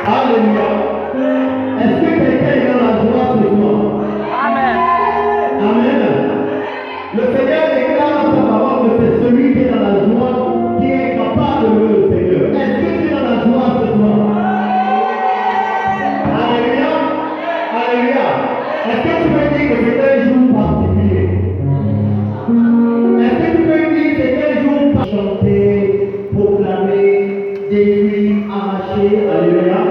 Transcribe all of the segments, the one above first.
Alléluia. Est-ce que quelqu'un est dans la joie ce soir? Amen. Amen. Le Seigneur déclare dans sa parole que c'est celui qui est dans la joie qui est capable de louer le Seigneur. Est-ce que tu es dans la joie ce soir? Alléluia. Alléluia. Est-ce que tu peux dire que c'est un jour particulier? Est-ce que tu peux dire que c'est un jour particulier? Chanter, proclamer, détruire, arracher. Alléluia.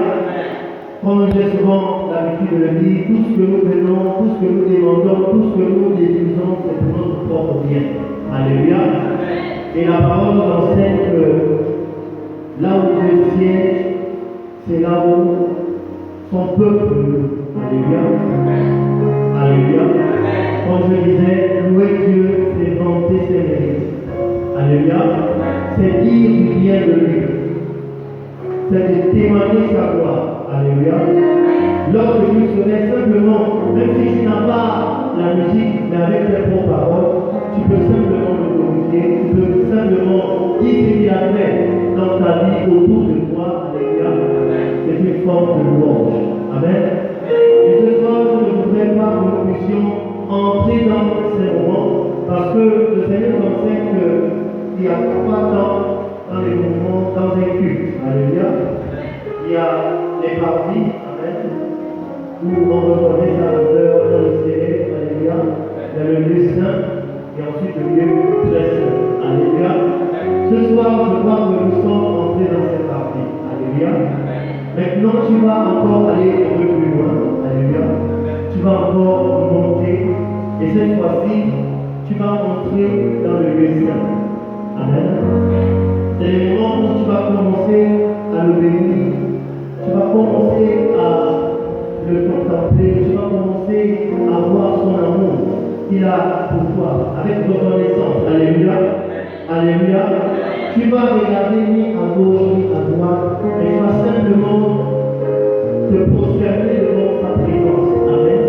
Comme j'ai souvent l'habitude de le dire, tout ce que nous venons, tout ce que nous demandons, tout ce que nous déduisons, c'est pour notre propre bien. Alléluia. Et la parole nous enseigne que là où Dieu siège, c'est là où son peuple. Alléluia. Alléluia. Comme je disais, louer Dieu, c'est vanter ses mérites. Alléluia. C'est dire du bien de lui. C'est de témoigner sa gloire. Alléluia. Lorsque tu serais simplement, même si tu n'as pas la musique, mais avec tes propres paroles, tu peux simplement le glorifier, tu peux simplement dire ce qu'il a fait dans ta vie autour de toi. Alléluia. C'est une forme de louange. Amen. Et ce soir, je ne voudrais pas que nous puissions entrer dans ces moments, parce que le Seigneur nous enseigne qu'il y a 3 temps dans les mouvements, dans un culte. Alléluia. Il y a les parties, amen, où on reconnaît sa hauteur dans le ciel, alléluia. Il y a le lieu saint, et ensuite le lieu très saint, alléluia. Ce soir, je crois que nous sommes entrés dans cette partie, alléluia. Maintenant, tu vas encore aller un peu plus loin, alléluia. Tu vas encore monter, et cette fois-ci, tu vas entrer dans le lieu saint, amen. C'est le moment où tu vas commencer à le bénir. Tu vas commencer à le contempler, tu vas commencer à voir son amour qu'il a pour toi, avec reconnaissance. Alléluia. Alléluia. Tu vas regarder ni à gauche ni à droite, mais tu vas simplement te prosterner devant sa présence. Amen.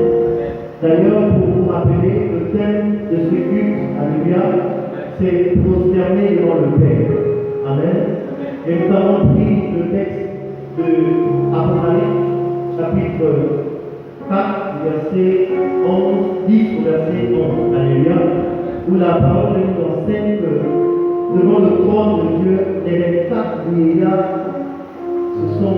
D'ailleurs, pour vous rappeler, le thème de ce culte, alléluia, c'est prosterner devant le Père. Amen. Et nous avons pris le texte de Apocalypse, chapitre 4, verset 11, 10 au verset 11, alléluia, où la parole nous enseigne que devant le trône de Dieu, les 4 vieillards se sont